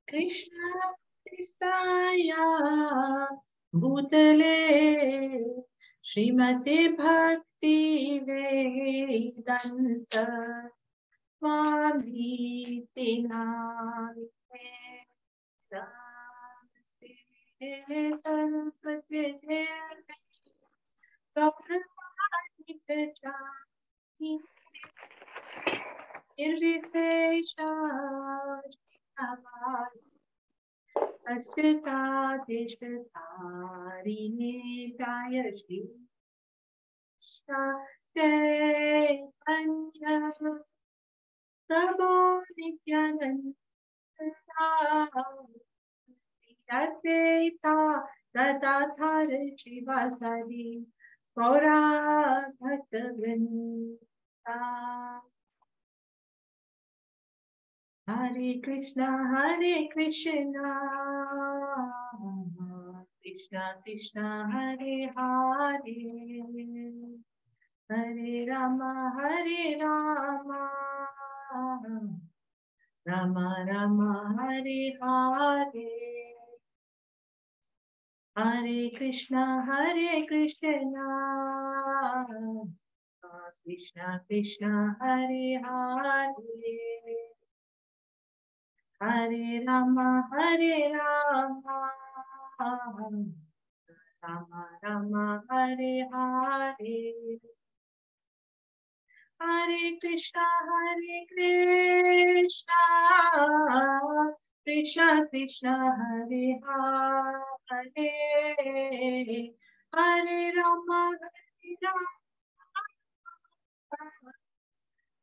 Krishna Kristaya Bhutale Srimate Bhakti Vedanta Swami Tinamite Namaste Saraswati Devi Prabhupada Pechani Nirvisesha Shinavai Astita Deshtarini Jaya Shri Chaitanya Prabhu Nityananda Advaita Gadadhara Shivasadi Gaura Bhaktavrinda Hare Krishna Krishna Krishna Hare Hare Hare Rama Rama Rama Hare Hare Hare Krishna Krishna Krishna Hare Hare Hare Rama Rama Rama Hare Hare Hare Krishna Krishna Krishna Hare Hare Hare Rama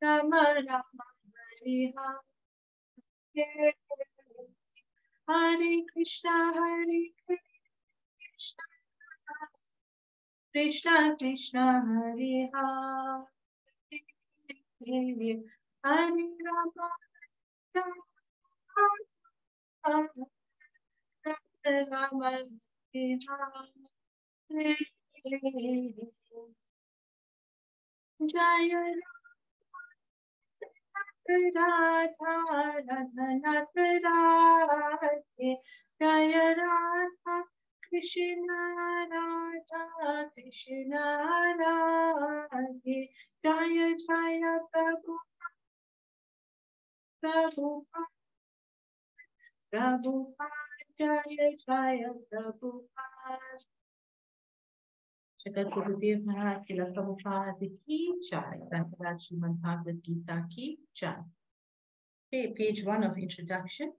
Rama Rama Hare Hare Hare Krishna Krishna Krishna Hare Hare Hare Rama Rama Hare Jaya Radha Radhanath Radhe Jaya Radha Krishna Radha Krishna Radhe Jaya Jaya Prabhupada Jaya Jaya Prabhupada Jagat Gurudev Maharaj Srila Prabhupada ki jai. Grantaraj Srimad Bhagavad Gita ki jai. Okay, page 1 of introduction.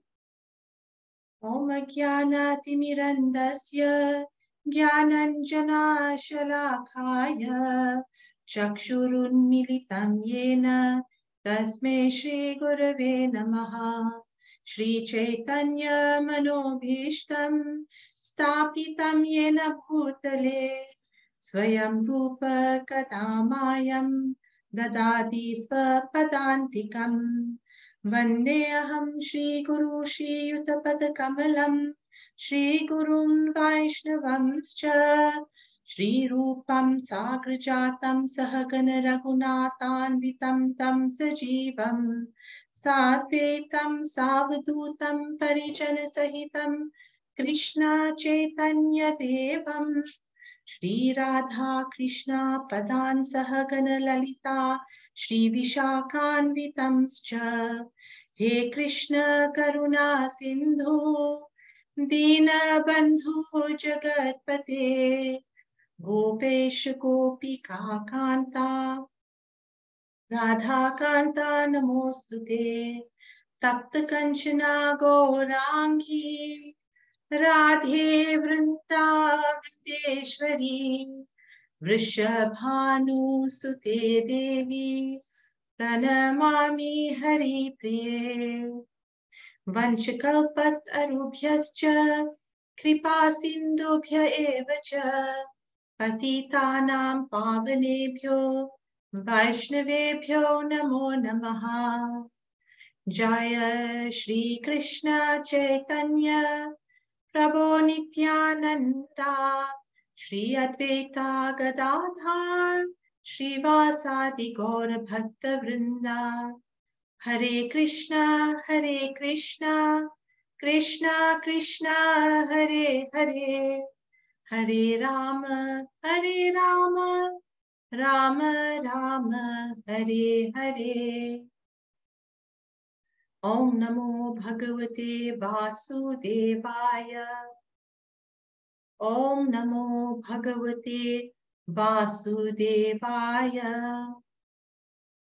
Om Jnanatimirandasya Jnananjana Shalakaya Chakshurunmilitam Yena Tasmai Shri Gurave Namaha Shri Chaitanya Manobhishtam Stapitam Yena Bhutale Swayam Rupa Kadamayam Dadadi Svapadantikam Vandeham Shri Guru Shri Yutapad Kamalam Shri Gurun Vaishnavamscha Shri Rupam Sagrajatam Sahagana Raghunathan Vitam Tam Sajivam Sadvetam Savadutam Parijana Sahitam Krishna Chaitanya Devam Shri Radha Krishna Padan Sahagana Lalita Shri Vishakhanvitamscha He Krishna Karuna Sindhu Dina Bandhu Jagatpate Gopesh Gopika Kanta Radha Kanta Namostute Tapta Kanchana Gaurangi Radhe Vrindavindeshwari Vrishabhanu Sute Devi Pranamami Hari Priye Vanchakalpat Arubhyascha Kripa Sindhubhya Evacha Patitanam Pavanebhyo Vaishnavebhyo Namo Namaha Jaya Shri Krishna Chaitanya Prabhu Nityananda Shri Advaita Gadadhar Shri Vasadi Gaura Bhakta Vrinda Hare Krishna Krishna Krishna Hare Hare, Hare Rama Hare Rama, Rama Rama Hare Hare. Om Namo Bhagavate Vasudevaya. Om Namo Bhagavate Vasudevaya.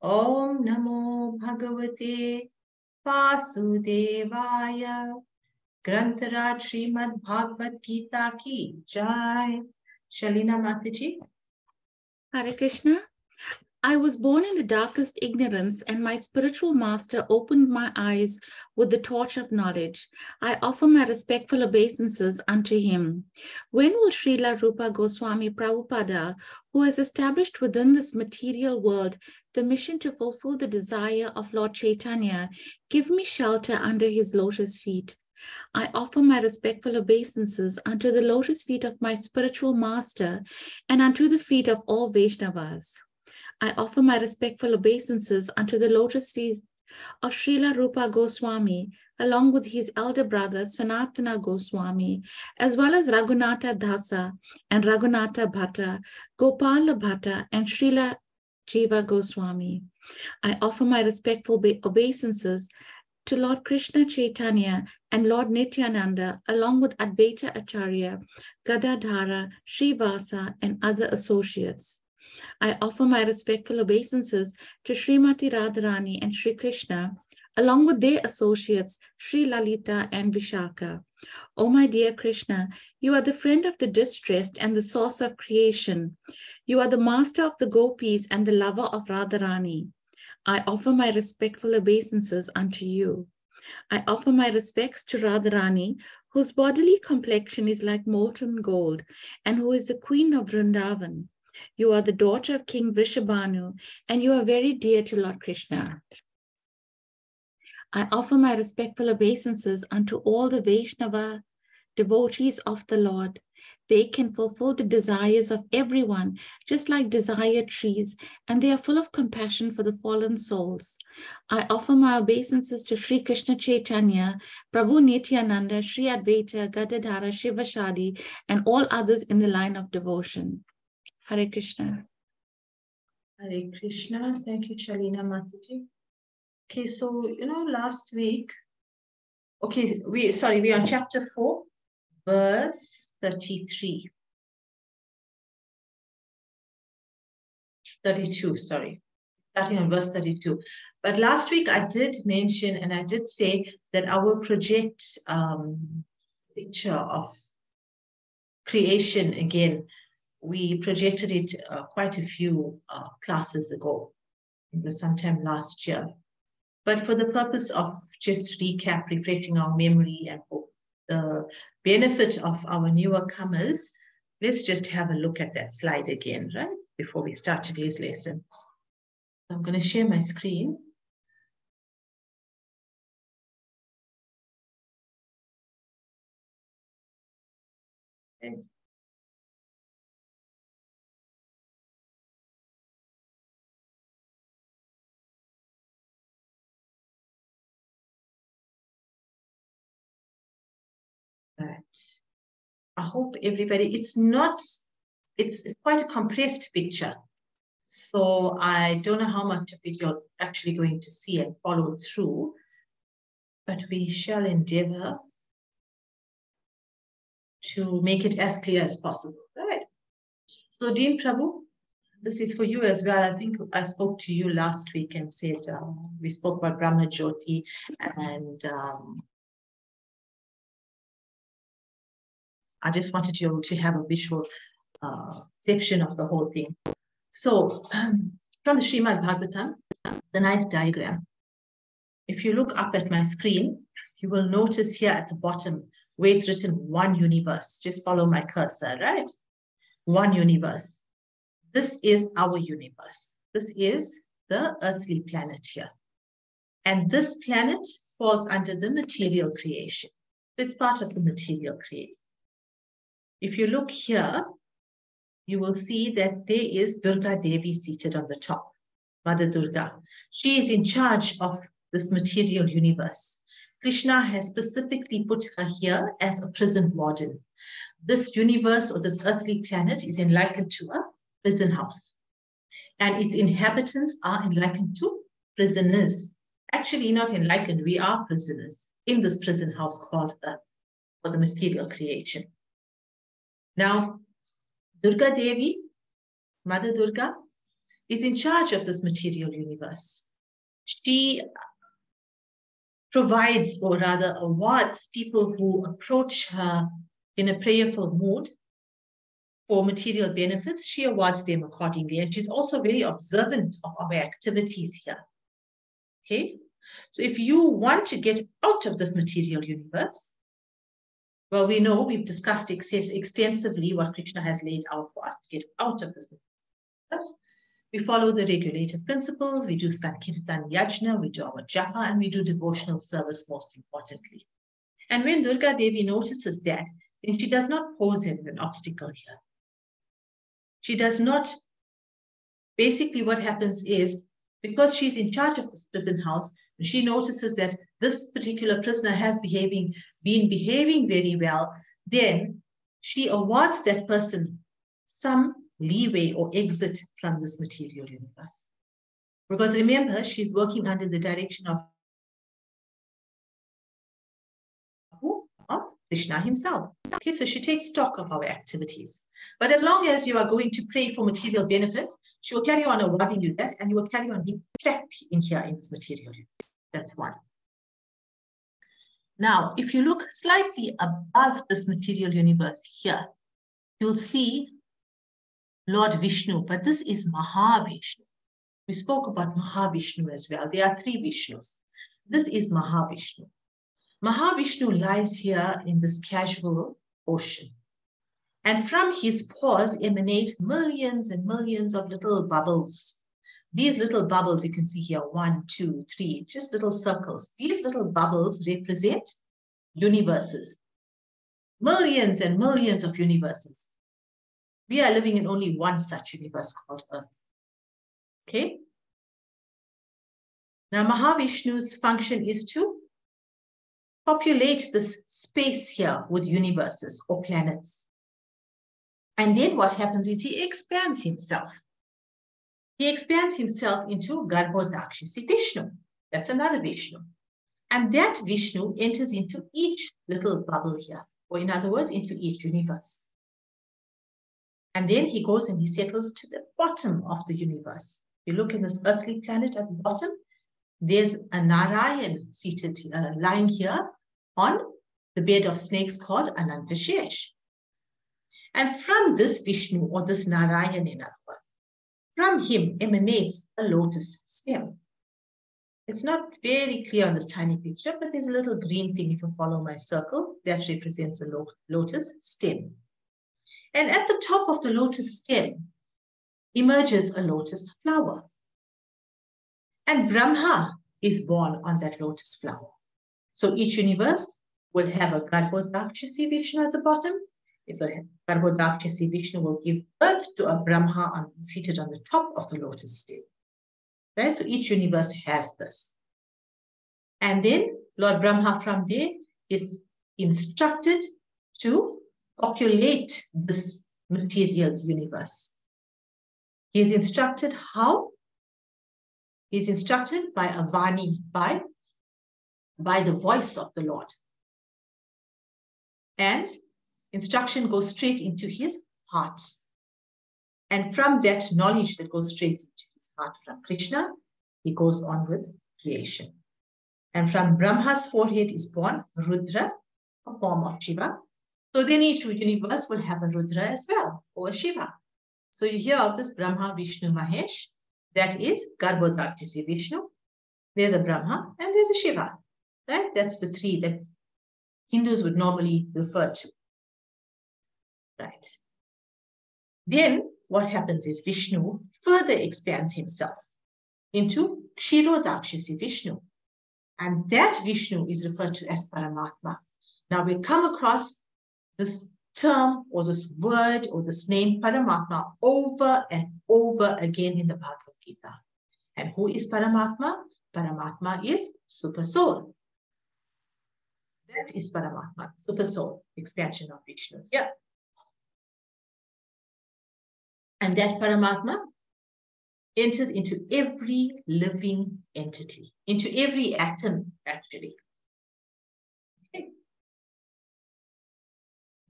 Om Namo Bhagavate Vasudevaya. Grantaraj Srimad Bhagavad Gita ki Jai. Shalina Mataji. Hare Krishna. I was born in the darkest ignorance, and my spiritual master opened my eyes with the torch of knowledge. I offer my respectful obeisances unto him. When will Srila Rupa Goswami Prabhupada, who has established within this material world the mission to fulfill the desire of Lord Chaitanya, give me shelter under his lotus feet? I offer my respectful obeisances unto the lotus feet of my spiritual master and unto the feet of all Vaishnavas. I offer my respectful obeisances unto the lotus feet of Srila Rupa Goswami, along with his elder brother Sanatana Goswami, as well as Raghunatha Dasa and Raghunatha Bhatta, Gopala Bhatta, and Srila Jiva Goswami. I offer my respectful obeisances to Lord Krishna Chaitanya and Lord Nityananda, along with Advaita Acharya, Gadadhara, Srivasa, and other associates. I offer my respectful obeisances to Srimati Radharani and Sri Krishna, along with their associates, Sri Lalita and Vishaka. O my dear Krishna, you are the friend of the distressed and the source of creation. You are the master of the gopis and the lover of Radharani. I offer my respectful obeisances unto you. I offer my respects to Radharani, whose bodily complexion is like molten gold, and who is the queen of Vrindavan. You are the daughter of King Vrishabhanu, and you are very dear to Lord Krishna. I offer my respectful obeisances unto all the Vaishnava devotees of the Lord. They can fulfill the desires of everyone, just like desire trees, and they are full of compassion for the fallen souls. I offer my obeisances to Sri Krishna Chaitanya, Prabhu Nityananda, Sri Advaita, Gadadhara, Shivashadi, and all others in the line of devotion. Hare Krishna. Hare Krishna. Thank you, Shalina Mataji. Okay, so, last week, we're on chapter 4, verse 33. 32, sorry. Starting on verse 32. But last week I did mention and I did say that I will project picture of creation again. We projected it quite a few classes ago. It was sometime last year. But for the purpose of just recap, refreshing our memory, and for the benefit of our newer comers, let's just have a look at that slide again, right? Before we start today's lesson. So I'm going to share my screen. Okay. Right. I hope everybody, it's quite a compressed picture. So I don't know how much of it you're actually going to see and follow through, but we shall endeavor to make it as clear as possible. Right. So Dean Prabhu, this is for you as well. I think I spoke to you last week and said, we spoke about Brahma Jyoti, and I just wanted you to have a visual section of the whole thing. So from the Srimad Bhagavatam, it's a nice diagram. If you look up at my screen, you will notice here at the bottom where it's written one universe. Just follow my cursor, right? One universe. This is our universe. This is the earthly planet here. And this planet falls under the material creation. So it's part of the material creation. If you look here, you will see that there is Durga Devi seated on the top, Mother Durga. She is in charge of this material universe. Krishna has specifically put her here as a prison warden. This universe or this earthly planet is likened to a prison house. And its inhabitants are likened to prisoners. Actually, not likened, we are prisoners in this prison house called Earth, for the material creation. Now, Durga Devi, Mother Durga, is in charge of this material universe. She provides, or rather awards, people who approach her in a prayerful mood for material benefits. She awards them accordingly. And she's also very observant of our activities here. Okay? So if you want to get out of this material universe, well, we know we've discussed extensively what Krishna has laid out for us to get out of this universe. We follow the regulative principles, we do Sankirtan Yajna, we do our japa, and we do devotional service most importantly. And when Durga Devi notices that, then she does not pose as an obstacle here. She does not, basically what happens is, because she's in charge of this prison house, she notices that this particular prisoner has been behaving very well, then she awards that person some leeway or exit from this material universe. Because remember, she's working under the direction of who? Of Krishna himself. Okay, so she takes stock of our activities. But as long as you are going to pray for material benefits, she will carry on awarding you that, and you will carry on being trapped in here in this material universe. That's one. Now, if you look slightly above this material universe here, you'll see Lord Vishnu, but this is Mahavishnu. We spoke about Mahavishnu as well. There are three Vishnus. This is Mahavishnu. Mahavishnu lies here in this casual ocean. And from his paws emanate millions and millions of little bubbles. These little bubbles, you can see here, 1, 2, 3, just little circles. These little bubbles represent universes. Millions and millions of universes. We are living in only one such universe called Earth. Okay? Now, Mahavishnu's function is to populate this space here with universes or planets. And then what happens is he expands himself. He expands himself into Garbhodakshisi Vishnu. That's another Vishnu. And that Vishnu enters into each little bubble here, or in other words, into each universe. And then he goes and he settles to the bottom of the universe. You look in this earthly planet at the bottom, there's a Narayan seated, lying here on the bed of snakes called Anantashesh. And from this Vishnu, or this Narayan in other words, from him emanates a lotus stem. It's not very clear on this tiny picture, but there's a little green thing, if you follow my circle, that represents a lotus stem. And at the top of the lotus stem emerges a lotus flower. And Brahma is born on that lotus flower. So each universe will have a Garbhodakshisi Vishnu at the bottom. Garbhodakshisi Vishnu will give birth to a Brahma seated on the top of the lotus stem. Right? So each universe has this. And then Lord Brahma from there is instructed to populate this material universe. He is instructed how? He is instructed by a Vani, by the voice of the Lord. And instruction goes straight into his heart. And from that knowledge that goes straight into his heart from Krishna, he goes on with creation. And from Brahma's forehead is born Rudra, a form of Shiva. So then each universe will have a Rudra as well, or a Shiva. So you hear of this Brahma, Vishnu, Mahesh. That is Garbhodakshisi Vishnu. There's a Brahma and there's a Shiva. Right? That's the three that Hindus would normally refer to. Right. Then what happens is Vishnu further expands himself into Kshirodakshisi Vishnu. And that Vishnu is referred to as Paramatma. Now we come across this term or this word or this name Paramatma over and over again in the Bhagavad Gita. And who is Paramatma? Paramatma is Super Soul. That is Paramatma, super soul, expansion of Vishnu. Yeah. And that Paramatma enters into every living entity, into every atom, actually. Okay.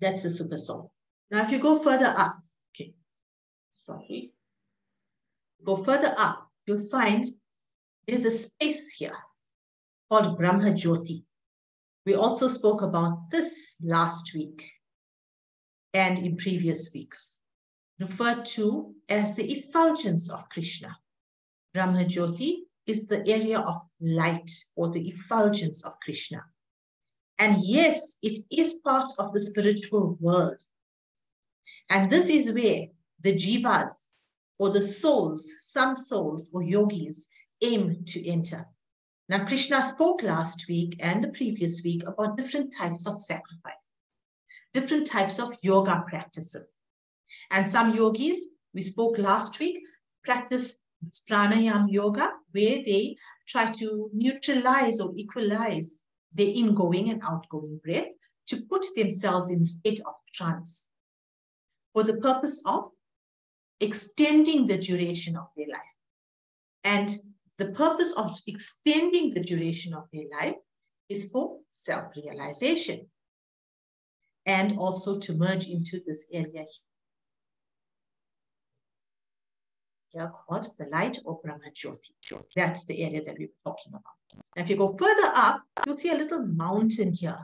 That's the super soul. Now, if you go further up, okay, sorry, go further up, you'll find there's a space here called Brahma Jyoti. We also spoke about this last week and in previous weeks, referred to as the effulgence of Krishna. Brahma Jyoti is the area of light or the effulgence of Krishna. And yes, it is part of the spiritual world. And this is where the jivas or the souls, some souls or yogis aim to enter. Now, Krishna spoke last week and the previous week about different types of sacrifice, different types of yoga practices. And some yogis, we spoke last week, practice pranayama yoga, where they try to neutralize or equalize their ingoing and outgoing breath to put themselves in a state of trance for the purpose of extending the duration of their life. And the purpose of extending the duration of their life is for self-realization and also to merge into this area here called the light or Brahma Jyoti. That's the area that we were talking about. And if you go further up, you'll see a little mountain here.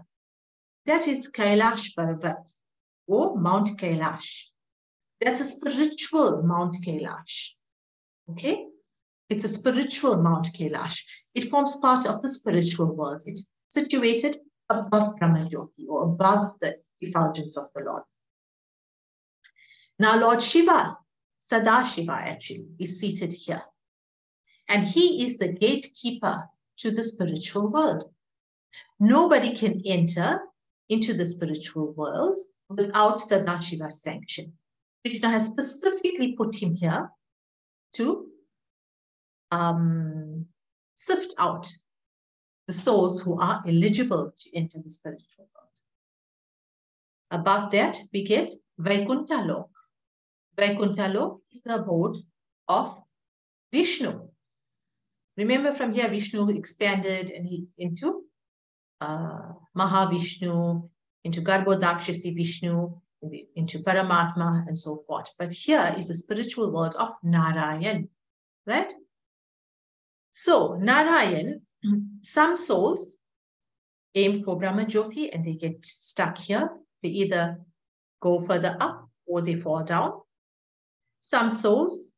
That is Kailash Parvat or Mount Kailash. That's a spiritual Mount Kailash. Okay? It's a spiritual Mount Kailash. It forms part of the spiritual world. It's situated above Brahma Jyoti or above the effulgence of the Lord. Now, Lord Shiva, Sadashiva actually, is seated here. And he is the gatekeeper to the spiritual world. Nobody can enter into the spiritual world without Sadashiva's sanction. Krishna has specifically put him here to sift out the souls who are eligible to enter the spiritual world. Above that, we get Vaikuntha Lok. Vaikuntha Lok is the abode of Vishnu. Remember from here, Vishnu expanded and into Mahavishnu, into Garbhodakshasi Vishnu, into Paramatma, and so forth. But here is the spiritual world of Narayan, right? So Narayan, some souls aim for Brahma Jyoti and they get stuck here. They either go further up or they fall down. Some souls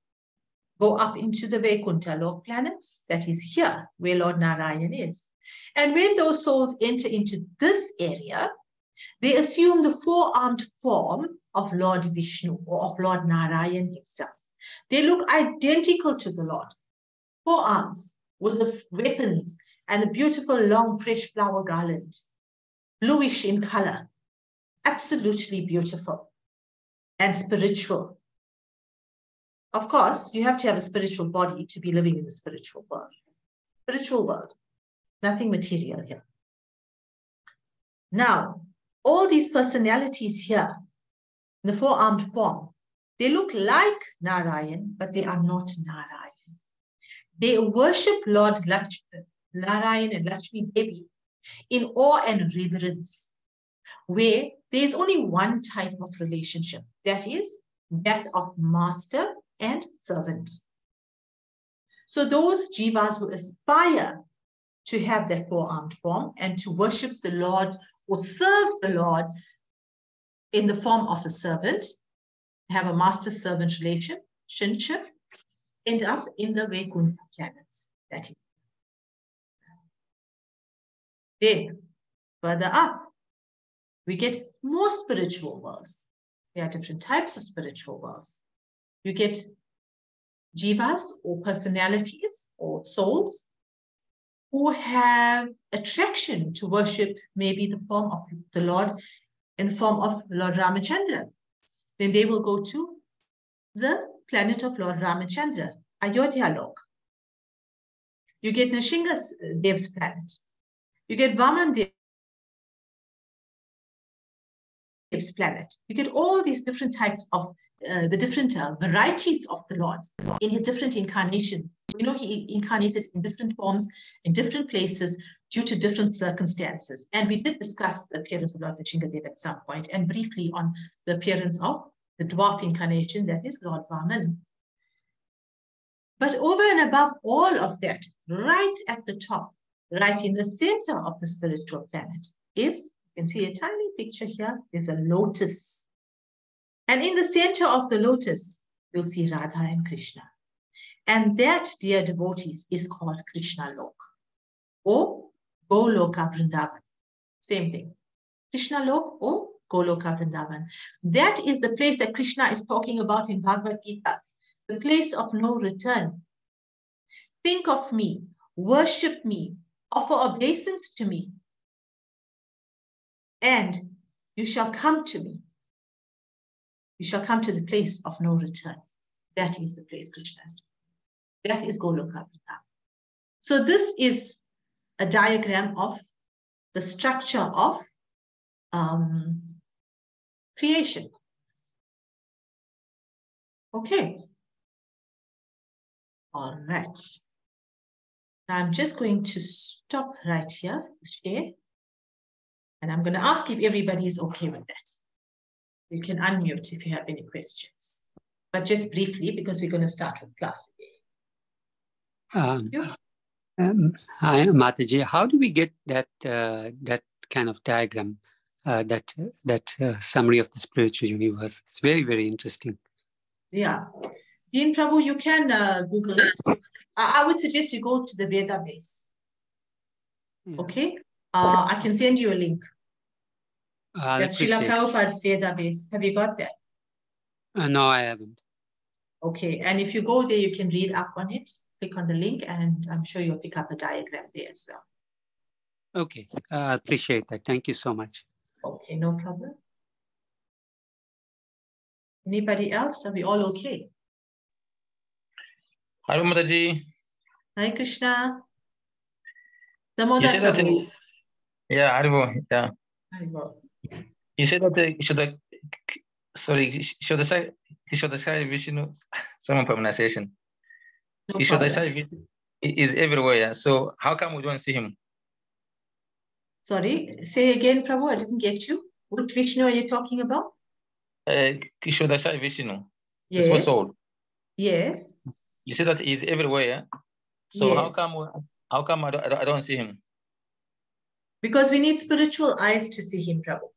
go up into the Vaikuntha Lok planets, that is here where Lord Narayan is. And when those souls enter into this area, they assume the four-armed form of Lord Vishnu or of Lord Narayan himself. They look identical to the Lord. 4 arms with the weapons and the beautiful long fresh flower garland, bluish in color, absolutely beautiful and spiritual. Of course, you have to have a spiritual body to be living in the spiritual world. Spiritual world, nothing material here. Now, all these personalities here, in the 4-armed form, they look like Narayan, but they are not Narayan. They worship Lord Narayan and Lakshmi Devi in awe and reverence, where there is only one type of relationship, that is that of master and servant. So those jivas who aspire to have that 4-armed form and to worship the Lord or serve the Lord in the form of a servant, have a master-servant relationship, end up in the Vaikuntha planets. That is. Then, further up, we get more spiritual worlds. There are different types of spiritual worlds. You get jivas or personalities or souls who have attraction to worship maybe the form of the Lord in the form of Lord Ramachandra. Then they will go to the planet of Lord Ramachandra, Ayodhya Lok. You get Nrsimha Dev's planet. You get Vaman waves planet. You get all these different types of the different varieties of the Lord in his different incarnations. We know he incarnated in different forms, in different places, due to different circumstances. And we did discuss the appearance of Lord Nrsimhadev at some point, and briefly on the appearance of the dwarf incarnation, that is Lord Vaman. But over and above all of that, right at the top, right in the center of the spiritual planet is, you can see a tiny picture here, there's a lotus. And in the center of the lotus, you'll see Radha and Krishna. And that, dear devotees, is called Krishna Lok, or Goloka Vrindavan. Same thing. Krishna Lok or Goloka Vrindavan. That is the place that Krishna is talking about in Bhagavad Gita, the place of no return. Think of me, worship me, offer obeisance to me, and you shall come to me. You shall come to the place of no return. That is the place Krishna is talking. That is Goloka Vrindavan. So this is a diagram of the structure of creation. Okay. All right. Now I'm just going to stop right here, share, and I'm going to ask if everybody is okay with that. You can unmute if you have any questions, but just briefly because we're going to start with class again. Hi, Mataji. How do we get that that kind of diagram, that summary of the spiritual universe? It's very, very interesting. Yeah. Dean Prabhu, you can Google it. I would suggest you go to the Veda base. Yeah. Okay. I can send you a link. That's Srila Prabhupada's Veda base. Have you got that? No, I haven't. Okay. And if you go there, you can read up on it. Click on the link, and I'm sure you'll pick up a diagram there as well. Okay. I appreciate that. Thank you so much. Okay, no problem. Anybody else? Are we all okay? Hi, Mataji. Hi, Krishna. Damodar Prabhu. Yeah, Haribo. Yeah. Haribo. You said that Shodasai Vishnu, some pronunciation. No Shodasai Vishnu is everywhere. So how come we don't see him? Sorry, say again, Prabhu. I didn't get you. Which Vishnu are you talking about? Shodasai Vishnu. Yes. The soul. Yes. You said that he's everywhere. So yes. how come I don't see him? Because we need spiritual eyes to see him, Prabhu.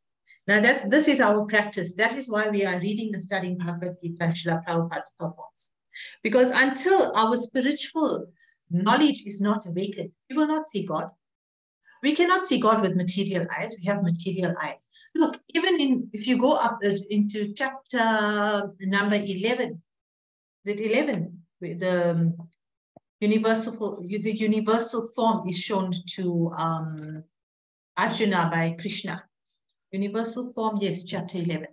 Now this is our practice. That is why we are reading and studying Bhagavad Gita and Srila Prabhupada's purports. Because until our spiritual knowledge is not awakened, we will not see God. We cannot see God with material eyes. We have material eyes. Look, even if you go up into chapter number 11, is it 11? The universal form is shown to Arjuna by Krishna. Universal form, yes, chapter 11.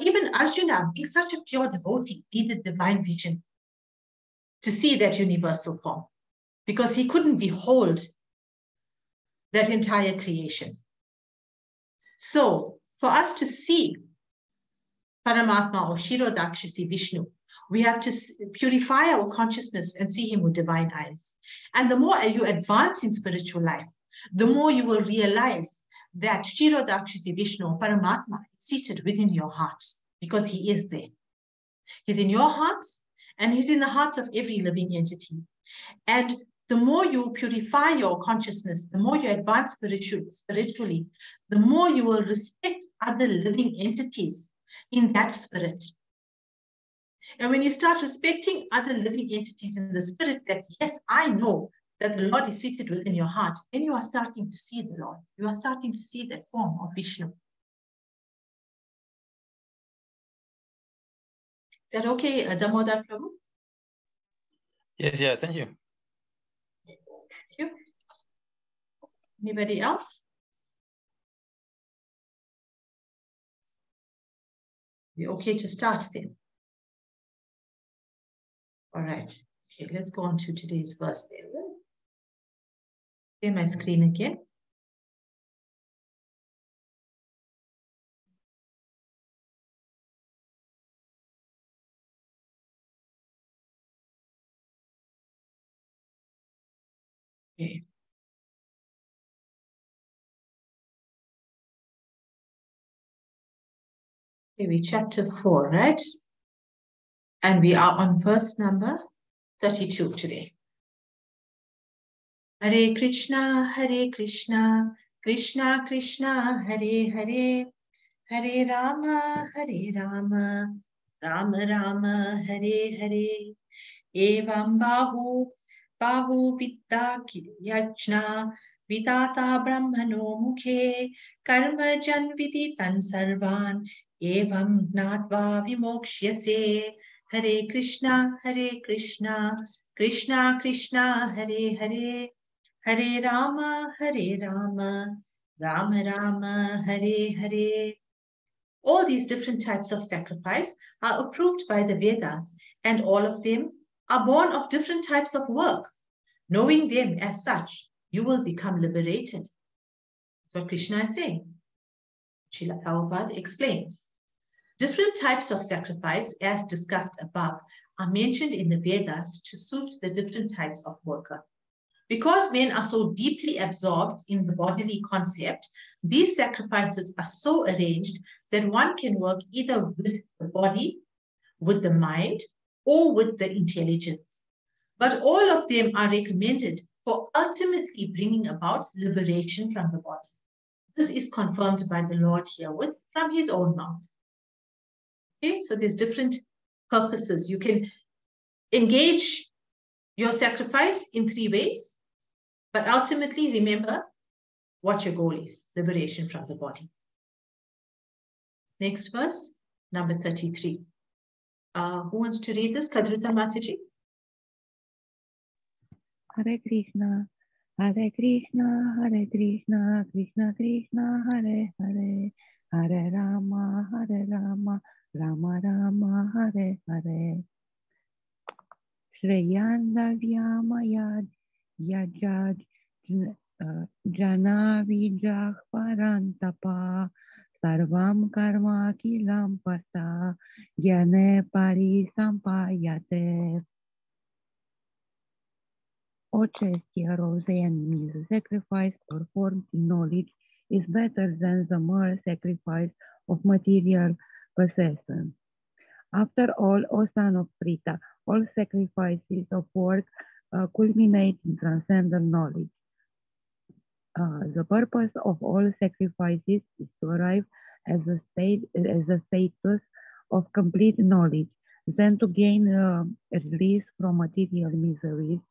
Even Arjuna, being such a pure devotee, needed divine vision to see that universal form, because he couldn't behold that entire creation. So for us to see Paramatma or Shirodakshasi Vishnu, we have to purify our consciousness and see him with divine eyes. And the more you advance in spiritual life, the more you will realize that Shirodakshasi Vishnu, Paramatma, is seated within your heart, because he is there. He's in your heart, and he's in the hearts of every living entity. And the more you purify your consciousness, the more you advance spiritually, the more you will respect other living entities in that spirit. And when you start respecting other living entities in the spirit, that yes, I know that the Lord is seated within your heart, then you are starting to see the Lord. You are starting to see that form of Vishnu. Is that okay, Damodar Prabhu? Yes, yeah, thank you. Thank you. Anybody else? You're okay to start then? All right. Okay, let's go on to today's verse then. Share my screen again. Okay. Okay, we chapter 4, right? And we are on verse number 32 today. Hare Krishna, Krishna Krishna, Hare Hare, Hare Rama, Rama Rama, Hare Hare. Evam bahu vitta yajna vidata brahmano mukhe karma janviti tan sarvan evam gnatva vimokshyase. Hare Krishna, Krishna Krishna, Hare Hare, Hare Rama, Rama Rama, Hare Hare. All these different types of sacrifice are approved by the Vedas, and all of them are born of different types of work. Knowing them as such, you will become liberated. That's what Krishna is saying. Srila Prabhupada explains. Different types of sacrifice, as discussed above, are mentioned in the Vedas to suit the different types of worker. Because men are so deeply absorbed in the bodily concept, these sacrifices are so arranged that one can work either with the body, with the mind, or with the intelligence. But all of them are recommended for ultimately bringing about liberation from the body. This is confirmed by the Lord herewith from his own mouth. Okay, so there's different purposes. You can engage your sacrifice in 3 ways, but ultimately remember what your goal is, liberation from the body. Next verse, number 33. Who wants to read this? Kadruta Mataji. Hare Krishna, Krishna Krishna Krishna, Hare Hare, Hare Rama, Rama Rama, Hare Hare. Shreyanda Vyamayad Yajad Jana Vijah Parantapa Sarvam Karma Kilam Pasa Gyane Parisampayate. O chestia rose enemies, the sacrifice performed in knowledge is better than the mere sacrifice of material possession. After all, O son of Prita, all sacrifices of work culminate in transcendental knowledge. The purpose of all sacrifices is to arrive as a status of complete knowledge, then to gain release from material miseries,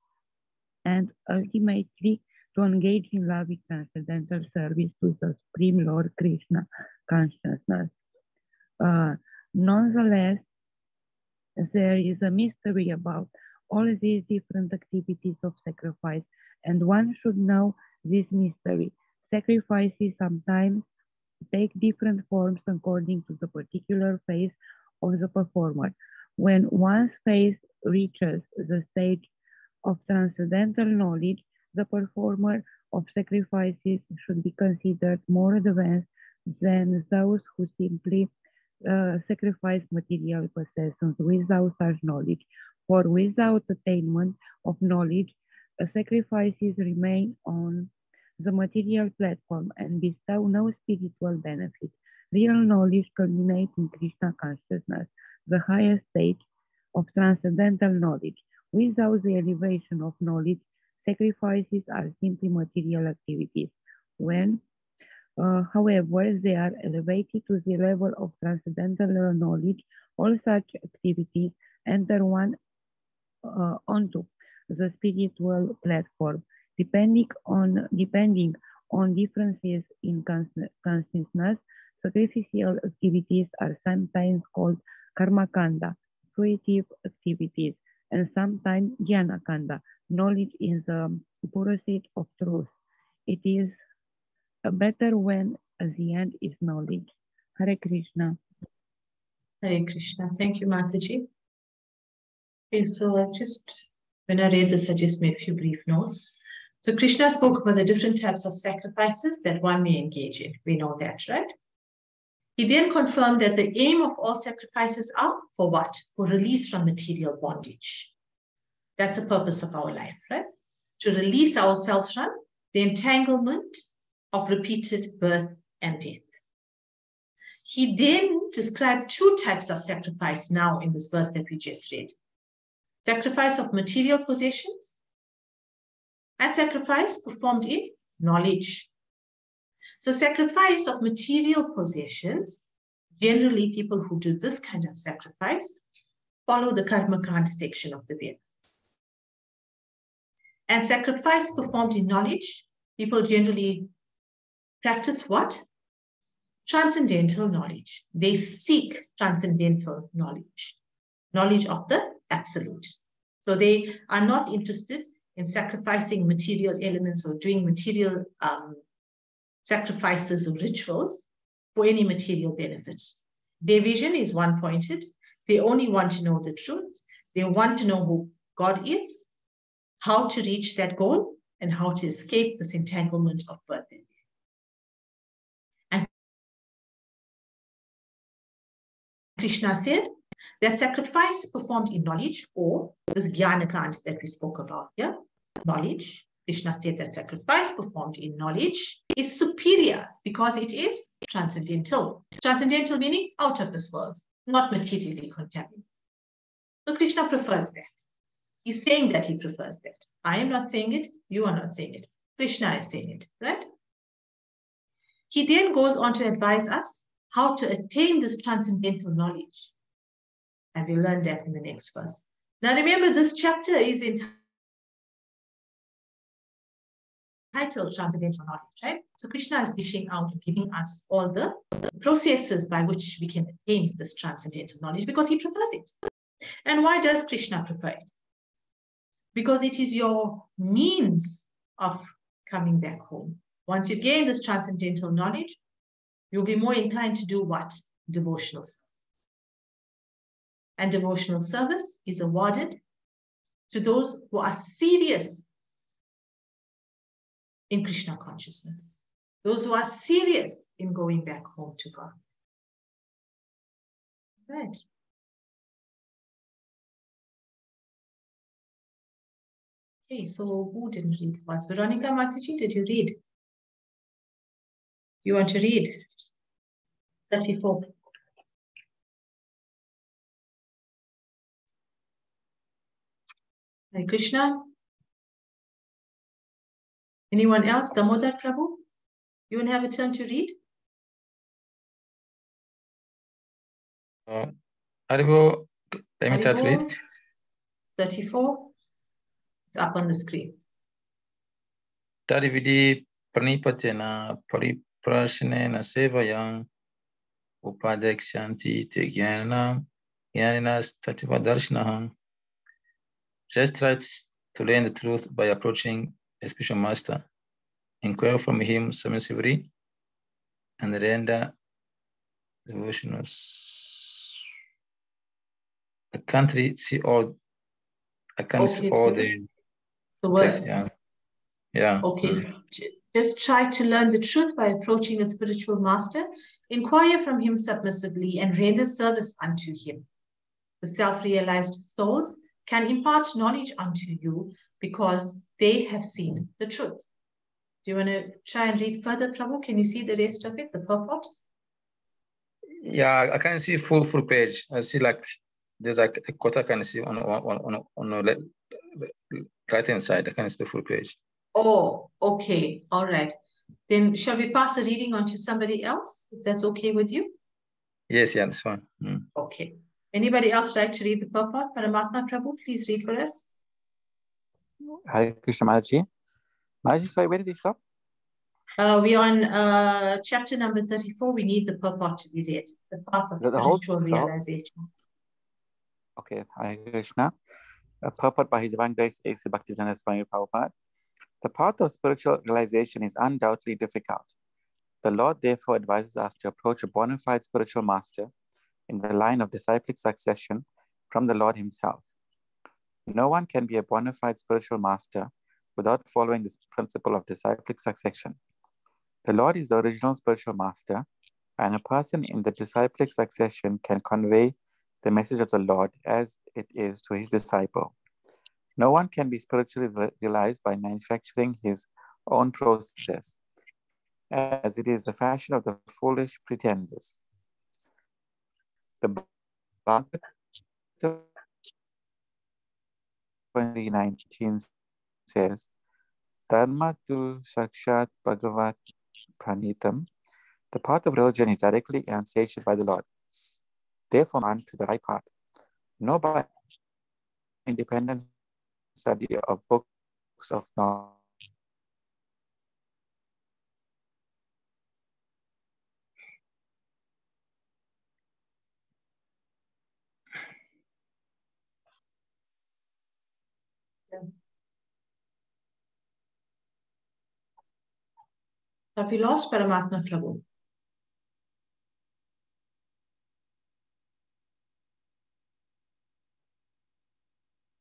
and ultimately to engage in loving transcendental service to the Supreme Lord Krishna consciousness. Nonetheless, there is a mystery about all these different activities of sacrifice, and one should know this mystery. Sacrifices sometimes take different forms according to the particular phase of the performer. When one's phase reaches the stage of transcendental knowledge, the performer of sacrifices should be considered more advanced than those who simply sacrifice material possessions without such knowledge. For without attainment of knowledge, sacrifices remain on the material platform and bestow no spiritual benefit. Real knowledge culminates in Krishna consciousness, the highest stage of transcendental knowledge. Without the elevation of knowledge, sacrifices are simply material activities. When, however, they are elevated to the level of transcendental knowledge, all such activities enter one onto the spiritual platform. Depending on differences in consciousness, sacrificial activities are sometimes called karmakanda, fruitive activities, and sometimes jnanakanda, knowledge in the pursuit of truth. It is better when the end is knowledge. Hare Krishna. Hare Krishna. Thank you, Mataji. Okay, so when I read this, I just made a few brief notes. So Krishna spoke about the different types of sacrifices that one may engage in. We know that, right? He then confirmed that the aim of all sacrifices are for what? For release from material bondage. That's the purpose of our life, right? to release ourselves from the entanglement of repeated birth and death. He then described two types of sacrifice now in this verse that we just read. Sacrifice of material possessions and sacrifice performed in knowledge. So sacrifice of material possessions, generally people who do this kind of sacrifice follow the Karmakanda section of the Vedas. And sacrifice performed in knowledge, people generally practice what? Transcendental knowledge. They seek transcendental knowledge, knowledge of the absolute. So they are not interested in sacrificing material elements or doing material sacrifices or rituals for any material benefit. Their vision is one-pointed. They only want to know the truth. They want to know who God is, how to reach that goal, and how to escape this entanglement of birth and death. And Krishna said that sacrifice performed in knowledge, or this Jnanakand that we spoke about here, knowledge, Krishna said that sacrifice performed in knowledge is superior because it is transcendental. Transcendental meaning out of this world, not materially contaminated. So Krishna prefers that. He's saying that he prefers that. I am not saying it. You are not saying it. Krishna is saying it, right? He then goes on to advise us how to attain this transcendental knowledge. And we'll learn that in the next verse. Now remember, this chapter is entitled Transcendental Knowledge, right? So Krishna is dishing out and giving us all the processes by which we can attain this transcendental knowledge because he prefers it. And why does Krishna prefer it? Because it is your means of coming back home. Once you gain this transcendental knowledge, you'll be more inclined to do what? Devotional service. And devotional service is awarded to those who are serious in Krishna consciousness, those who are serious in going back home to God. Right. Okay, so who didn't read? Was Veronica Mataji? Did you read? You want to read? 34. Hare Krishna. Anyone else? Damodar Prabhu? You want to have a turn to read? Haribo, let me translate. 34. It's up on the screen. Tadividi pranipatena pariprashanena sevayam upadekshanti te jnanam jnaninas tativadarshanaha. Just try to learn the truth by approaching a spiritual master. Inquire from him submissively and render devotional. I can't see all. I can't see all the words. Text, yeah. Okay. Just try to learn the truth by approaching a spiritual master. Inquire from him submissively and render service unto him. The self-realized souls can impart knowledge unto you because they have seen the truth. Do you want to try and read further, Prabhu? Can you see the rest of it, the purport? Yeah, I can see full page. I see like there's like a quote I can see on the right hand side. I can see the full page. Oh, okay. All right. Then shall we pass the reading on to somebody else, if that's okay with you? Yes, yeah, that's fine. Okay. Anybody else like to read the purport? Paramatma Prabhu, please read for us. Hare Krishna Mataji. Mataji, sorry, where did he stop? We're on chapter number 34. We need the purport to be read. The path of spiritual realization. Okay, Hare Krishna. A purport by His Divine Grace A.C. Bhaktivedanta Swami Prabhupada. The path of spiritual realization is undoubtedly difficult. The Lord therefore advises us to approach a bona fide spiritual master in the line of disciplic succession from the Lord himself. No one can be a bona fide spiritual master without following this principle of disciplic succession. The Lord is the original spiritual master, and a person in the disciplic succession can convey the message of the Lord as it is to his disciple. No one can be spiritually realized by manufacturing his own process, as it is the fashion of the foolish pretenders. The Bhagavad 2019 says, Dharma tu sakshat Bhagavad pranitam. The path of religion is directly enunciated by the Lord. Therefore, man to the right path. No by independent study of books of knowledge. Have we lost Paramatma Prabhu?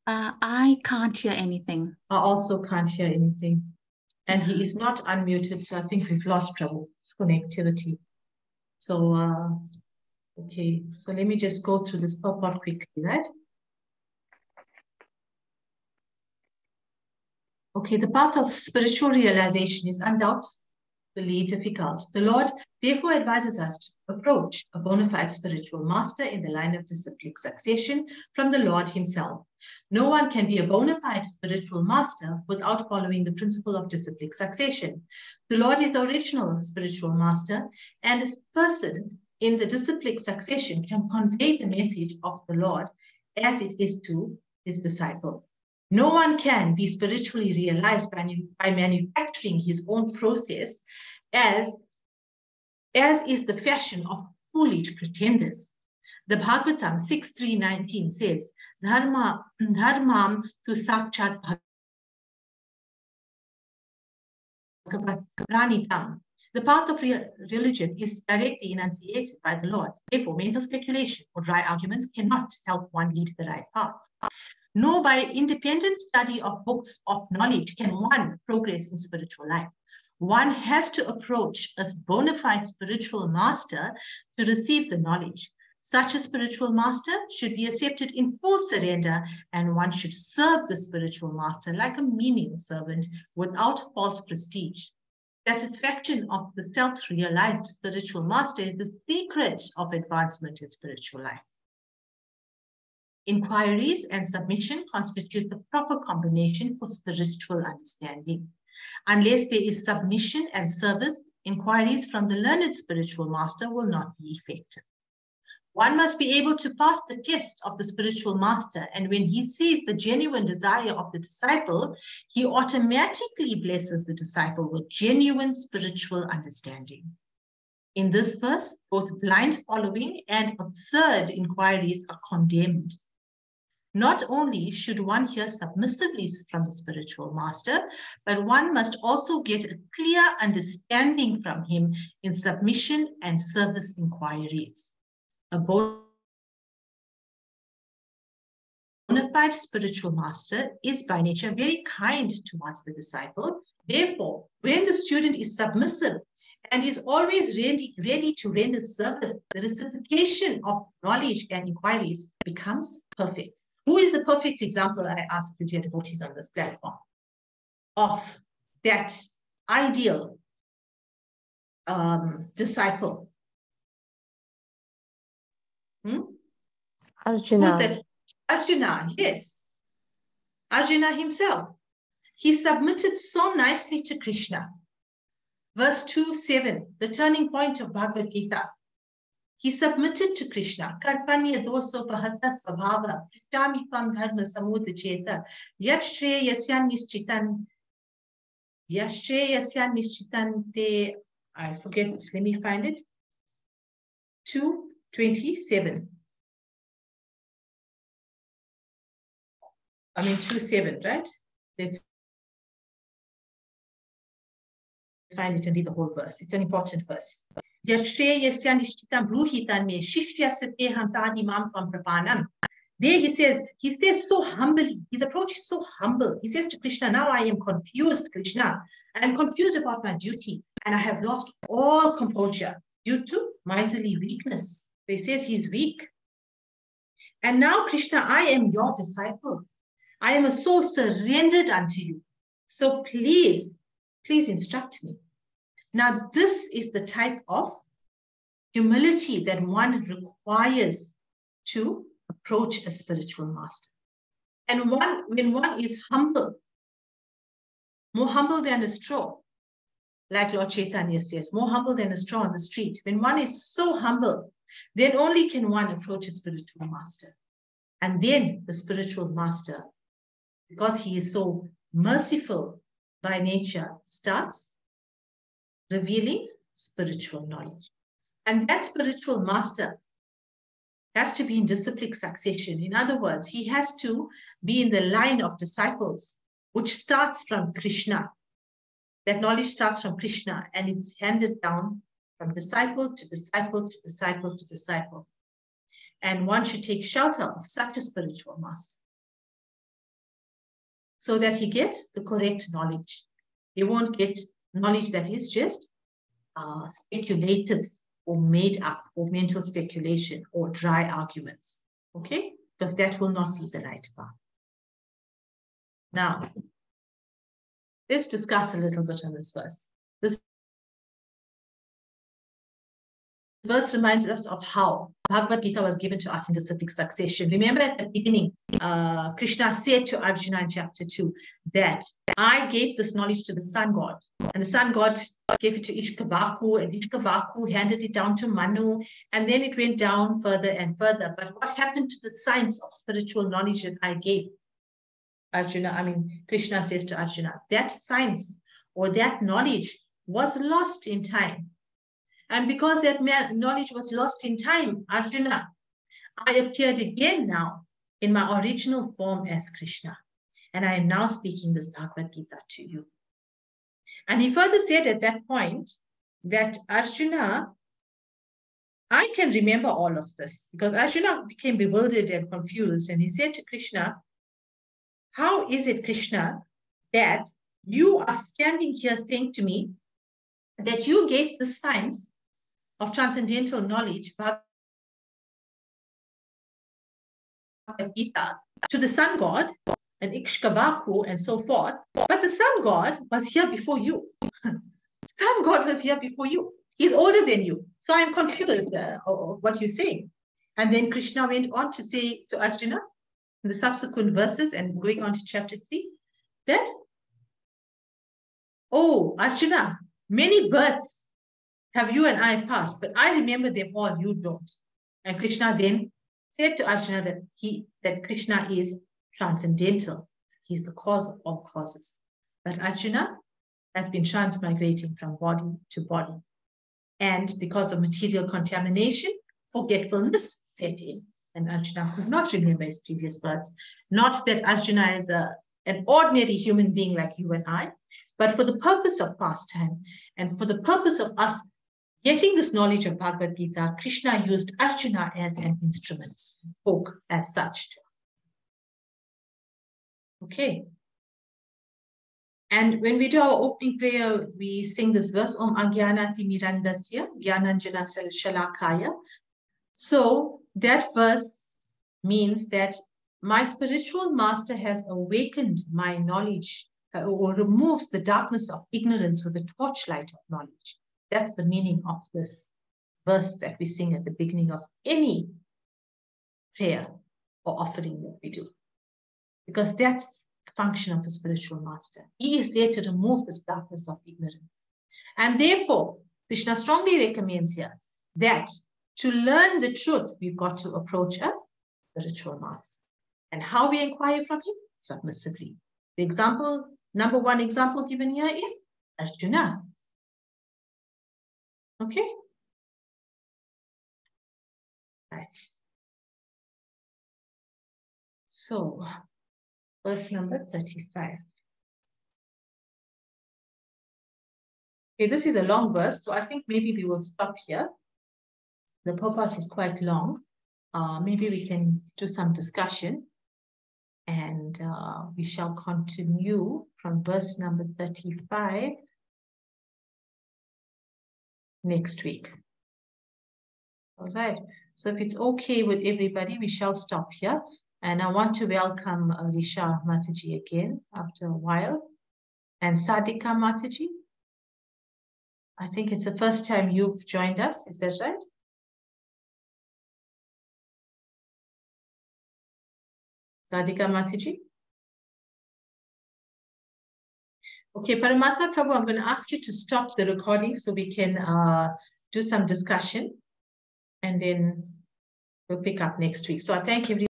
I can't hear anything. I also can't hear anything. And he is not unmuted, so I think we've lost Prabhu. It's connectivity. So, okay. So let me just go through this purport quickly, right? Okay, the path of spiritual realization is undoubtedly difficult. The Lord therefore advises us to approach a bona fide spiritual master in the line of disciplic succession from the Lord himself. No one can be a bona fide spiritual master without following the principle of disciplic succession. The Lord is the original spiritual master, and a person in the disciplic succession can convey the message of the Lord as it is to his disciple. No one can be spiritually realized by manufacturing his own process, as is the fashion of foolish pretenders. The Bhagavatam 6.3.19 says, Dharmam tu sakshat Bhagavad pranitam. The path of religion is directly enunciated by the Lord. Therefore, mental speculation or dry arguments cannot help one lead the right path. Nor by independent study of books of knowledge can one progress in spiritual life. One has to approach a bona fide spiritual master to receive the knowledge. Such a spiritual master should be accepted in full surrender, and one should serve the spiritual master like a menial servant without false prestige. Satisfaction of the self-realized spiritual master is the secret of advancement in spiritual life. Inquiries and submission constitute the proper combination for spiritual understanding. Unless there is submission and service, inquiries from the learned spiritual master will not be effective. One must be able to pass the test of the spiritual master, and when he sees the genuine desire of the disciple, he automatically blesses the disciple with genuine spiritual understanding. In this verse, both blind following and absurd inquiries are condemned. Not only should one hear submissively from the spiritual master, but one must also get a clear understanding from him in submission and service inquiries. A bona fide spiritual master is by nature very kind towards the disciple. Therefore, when the student is submissive and is always ready to render service, the reciprocation of knowledge and inquiries becomes perfect. Who is the perfect example, I ask you, dear devotees on this platform, of that ideal disciple? Arjuna. Who's that? Arjuna, yes. Arjuna himself. He submitted so nicely to Krishna. Verse 2:7, the turning point of Bhagavad Gita. He submitted to Krishna. Karpanya doso pahata svabhava, pritami tvam dharma samudacheta, yashreyasyan nishchitante, I forget, let me find it. 2:27. 2:7, right? Let's find it and read the whole verse. It's an important verse. There he says, he says so humbly, his approach is so humble. He says to Krishna, now I am confused, Krishna. I am confused about my duty, and I have lost all composure due to miserly weakness. So he says he's weak. And now, Krishna, I am your disciple. I am a soul surrendered unto you. So please instruct me. Now, this is the type of humility that one requires to approach a spiritual master. And when one is humble, more humble than a straw, like Lord Chaitanya says, more humble than a straw on the street. When one is so humble, then only can one approach a spiritual master. And then the spiritual master, because he is so merciful by nature, starts revealing spiritual knowledge. And that spiritual master has to be in disciplic succession. In other words, he has to be in the line of disciples, which starts from Krishna. That knowledge starts from Krishna, and it's handed down from disciple to disciple to disciple to disciple. And one should take shelter of such a spiritual master so that he gets the correct knowledge. He won't get knowledge that is just speculative or made up or mental speculation or dry arguments, okay? Because that will not be the right path. Now, let's discuss a little bit on this verse. This verse reminds us of how Bhagavad Gita was given to us in disciplic succession. Remember at the beginning, Krishna said to Arjuna in chapter 2 that I gave this knowledge to the sun god, and the sun god gave it to Ishkavaku, and Ishkavaku handed it down to Manu, and then it went down further and further. But what happened to the science of spiritual knowledge that I gave? Krishna says to Arjuna, that science or that knowledge was lost in time. And because that knowledge was lost in time, Arjuna, I appeared again now in my original form as Krishna. And I am now speaking this Bhagavad Gita to you. And he further said at that point that Arjuna, I can remember all of this, because Arjuna became bewildered and confused. And he said to Krishna, how is it, Krishna, that you are standing here saying to me that you gave the science of transcendental knowledge, Bhagavad Gita, to the sun god and Ikshkavaku and so forth, but the sun god was here before you. Sun god was here before you. He's older than you. So I'm confused of what you're saying. And then Krishna went on to say to Arjuna in the subsequent verses and going on to chapter 3, that, oh, Arjuna, many births have you and I passed, but I remember them all, you don't. And Krishna then said to Arjuna that Krishna is transcendental. He's the cause of all causes. But Arjuna has been transmigrating from body to body. And because of material contamination, forgetfulness set in. And Arjuna could not remember his previous births. Not that Arjuna is an ordinary human being like you and I, but for the purpose of pastime and for the purpose of us getting this knowledge of Bhagavad Gita, Krishna used Arjuna as an instrument, spoke as such. Okay. And when we do our opening prayer, we sing this verse, Om Agyanati Mirandasya, Gyananjana Shalakaya. So that verse means that my spiritual master has awakened my knowledge or removes the darkness of ignorance with the torchlight of knowledge. That's the meaning of this verse that we sing at the beginning of any prayer or offering that we do. Because that's the function of a spiritual master. He is there to remove this darkness of ignorance. And therefore, Krishna strongly recommends here that to learn the truth, we've got to approach a spiritual master. And how we inquire from him? Submissively. The example, number one example given here is Arjuna. Okay? Right. So, verse number 35. Okay, this is a long verse, so I think maybe we will stop here. The purport is quite long. Maybe we can do some discussion, and we shall continue from verse number 35 next week. All right. So if it's okay with everybody, we shall stop here. And I want to welcome Risha Mataji again after a while. And Sadhika Mataji. I think it's the first time you've joined us. Is that right? Sadhika Mataji. Okay, Paramatma Prabhu, I'm going to ask you to stop the recording so we can do some discussion, and then we'll pick up next week. So I thank everyone.